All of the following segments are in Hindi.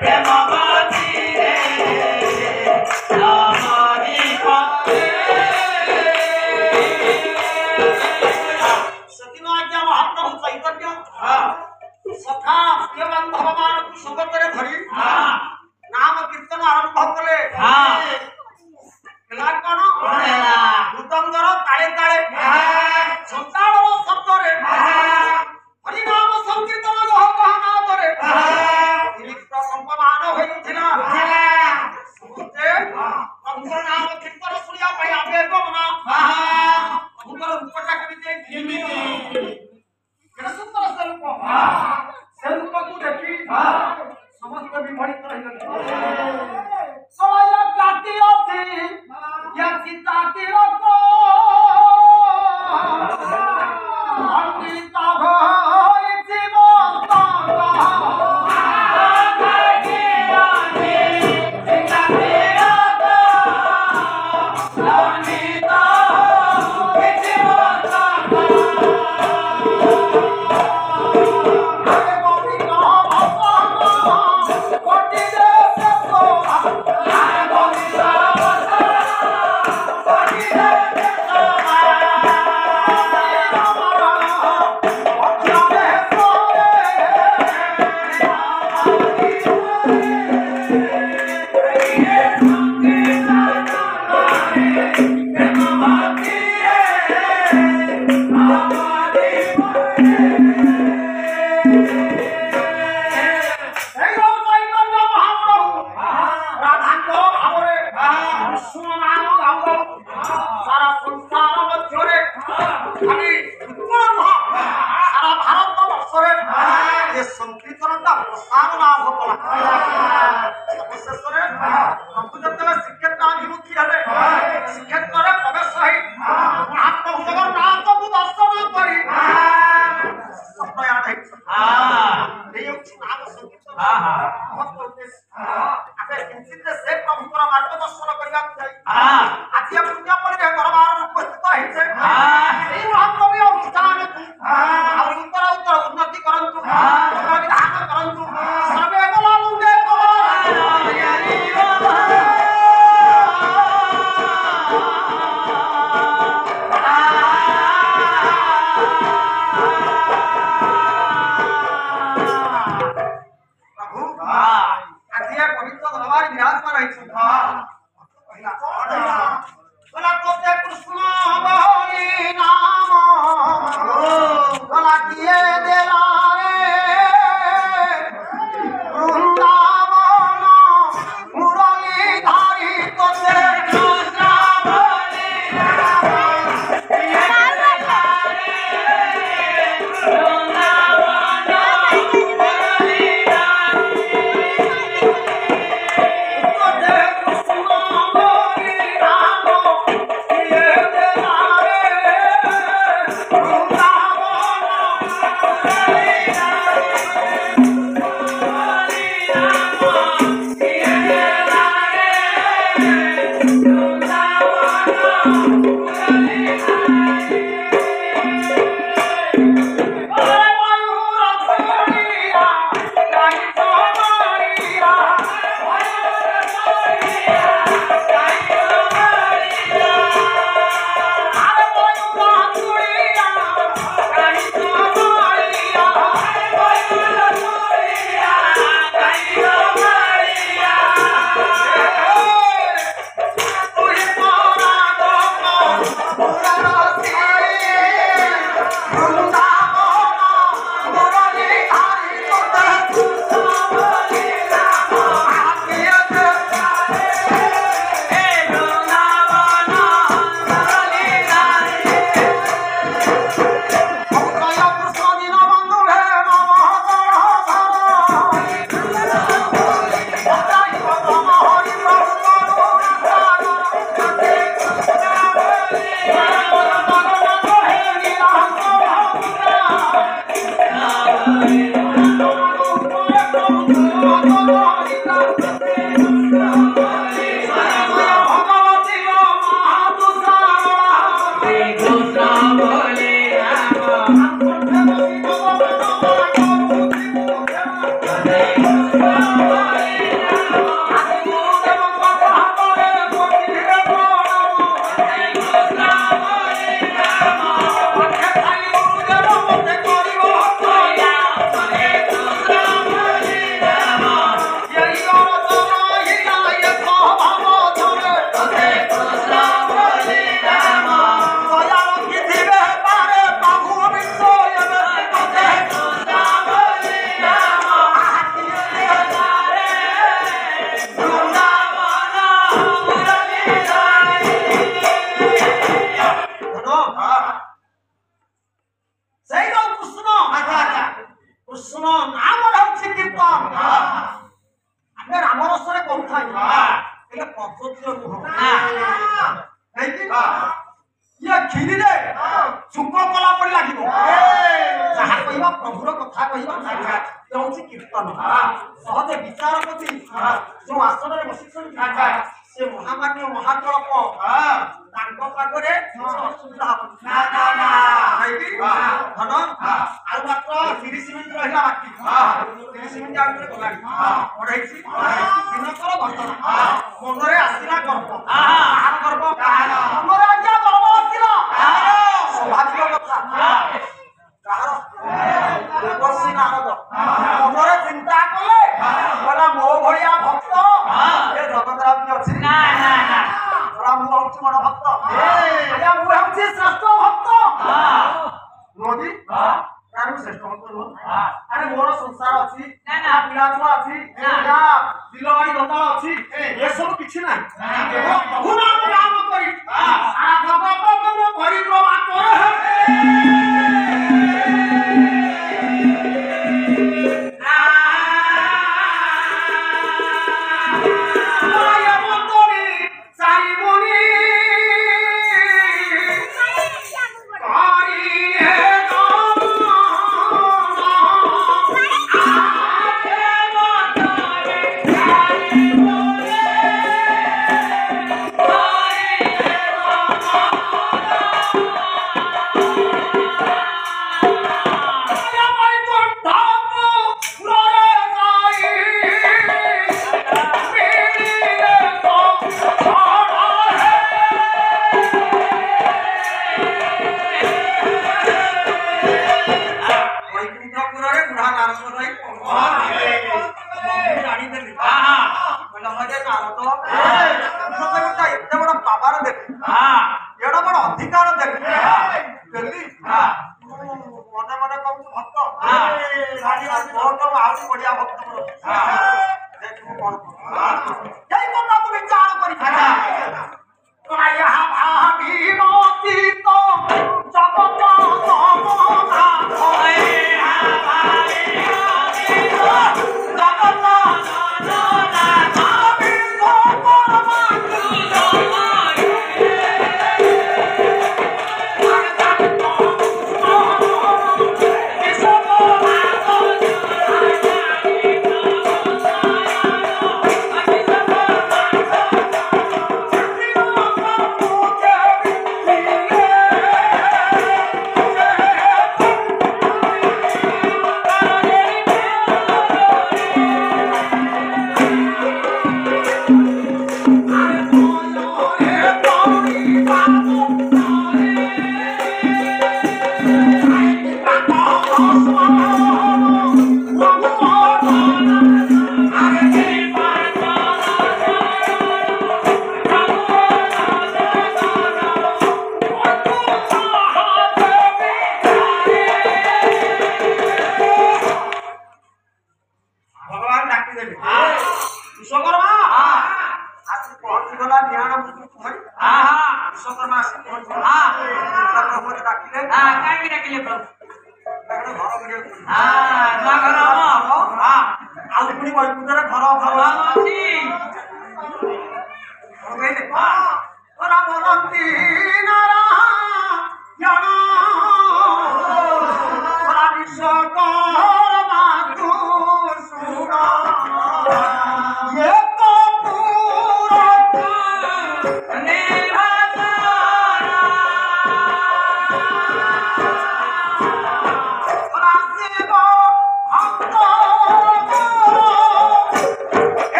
Hey! କୀର୍ତ୍ତନ ସହଜେ ବିଚାରପତି ଯୋଉ ଆସନରେ ବସିଛନ୍ତି ସେ ମହାମାନ୍ୟ ମହାକଳପ ତାଙ୍କ ପାଖରେ ଅସୁବିଧା ହବନି ଧନ ଆଉ ମାତ୍ର 30 ମିନିଟ୍ ରହିଲା ବାକି 30 ମିନିଟ୍ ଆଉ ଗଲାଣି ପଢେଇଛି ଦିନକର ଘଟଣା ମନରେ ଆସିଲା ଗର୍ବ କାହାର ଗର୍ବ ମନରେ ଆଜ୍ଞା ଗର୍ବ ଆସିଲା ସୌଭାଗ୍ୟ କଥା କାହାର ଦେବଶ୍ରୀ ନାରଦ ମନରେ ଚିନ୍ତା କଲେ କହିଲା ମୋ ଭଳିଆ ଭକ୍ତ ଏ ଜଗତର ବି ଅଛି ମୁଁ ହଉଛି ବଡ ଭକ୍ତ ମୁଁ ହେଉଛି ଶ୍ରେଷ୍ଠ ଭକ୍ତ ନଦୀ ଶ୍ରେଷ୍ଠ ଭକ୍ତ ନୁହଁ ଆରେ ମୋର ସଂସାର ଅଛି ପିଲା ଛୁଆ ଅଛି ବିଲବାଡି ଧନ୍ଦା ଅଛି ଏସବୁ କିଛି ନାହିଁ ପ୍ରଭୁ ନାମ ନାମ କରି ପରିକ୍ରମା କରେ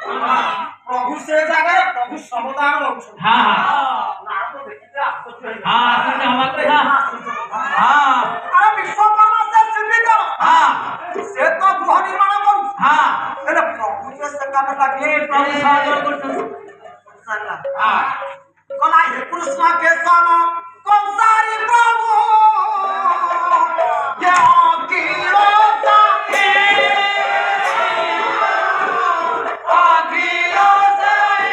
प्रभु से जगह प्रभु समदान रहुछ हां ना तो देखिते आश्चर्य हां आश्चर्य हवा कथा हां अरे विश्वकर्मा से निर्मित हां से तो गृह निर्माण करू हां हेले प्रभु से काम लगे प्रभु साधन करछन सल्ला हां कला हे कृष्ण के सम कंसारी प्रभु ये अखिलो साके अखिलो साके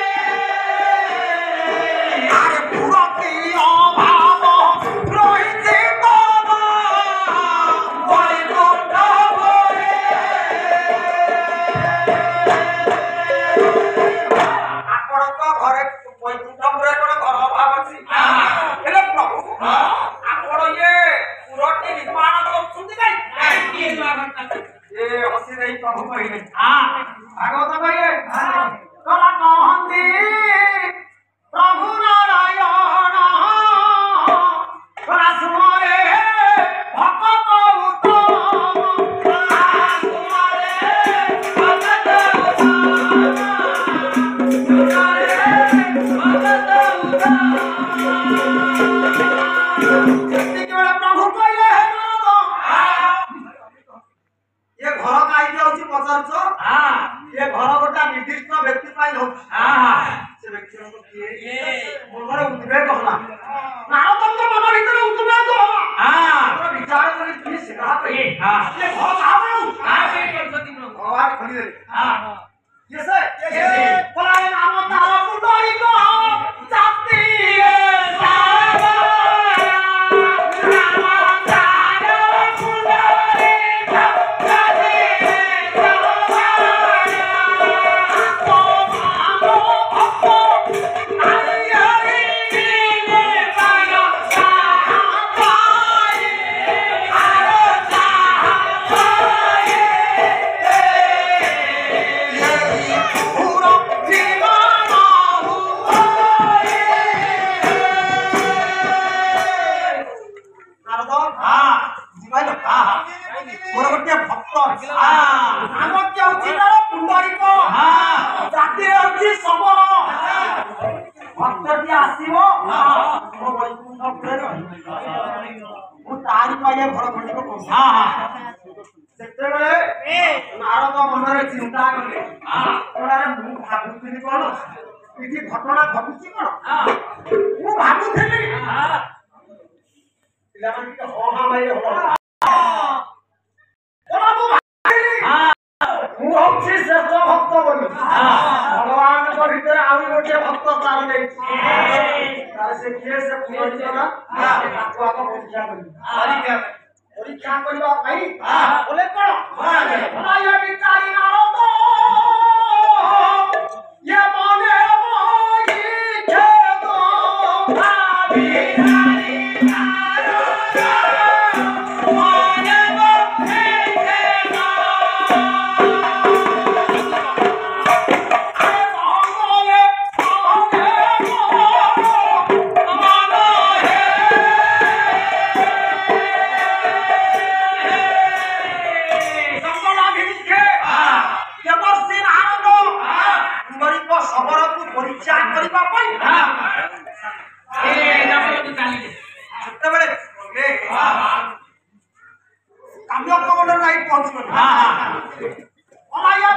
अरे पूरा की अभाव रोहित बाबा बोले कोटा बोले ଆପଣଙ୍କ ଘରେ ବୈକୁଣ୍ଠପୁରରେ ଗୋଟେ ଘର ଅଭାବ ଅଛି ହେଲେ ପ୍ରଭୁ ଆପଣ ଇଏ ପୁରଟି ନିର୍ମାଣ କରୁଛନ୍ତି କାଇଁ ଏ ହସି ଦେଇ ପ୍ରଭୁ କହିଲେ ଭାଗବତ କହିଲେ କଲା କହନ୍ତି ପ୍ରଭୁ ନାରାୟଣ କଲା ସୁମରେ ଭକତ ଉତ୍ତମ ସୁମରେ ଭକତ प्रभु कहले ये घर काई होची पचारछ ये घर गोटा निर्दिष्ट व्यक्ति पाई हो से व्यक्ति को किए मन उद्वेग होला नारदंत मन भीतर उद्वेग होला विचार करी तुम सिधा पे ये घर काबे भगवान खोली दे ये से बोला नाम तारा पुंडरी को जाति सावा नारद मनरे चिंता कले मु भाबुथिली कोन इठी घटना घटुची कोन मु भाबुथिली पिला माने के हो हा माइले हो कोन मु भाबुथिली मु होछि श्रेष्ठ भक्त बोली भगवान को भीतर आउरी गोटे भक्त तार नै तार से किए से पुनर्जन आपको आपको परीक्षा करी परीक्षा करबा भाई बोले कोन भलाया बिचारी नारद ये मने मोहि खेदो भाभी नारी नारद मने मोहि खेदो अरे भगवान परीक्षा करबा पई सेतेबेले काम्य कमंडल नाही पहुंच गले अलाया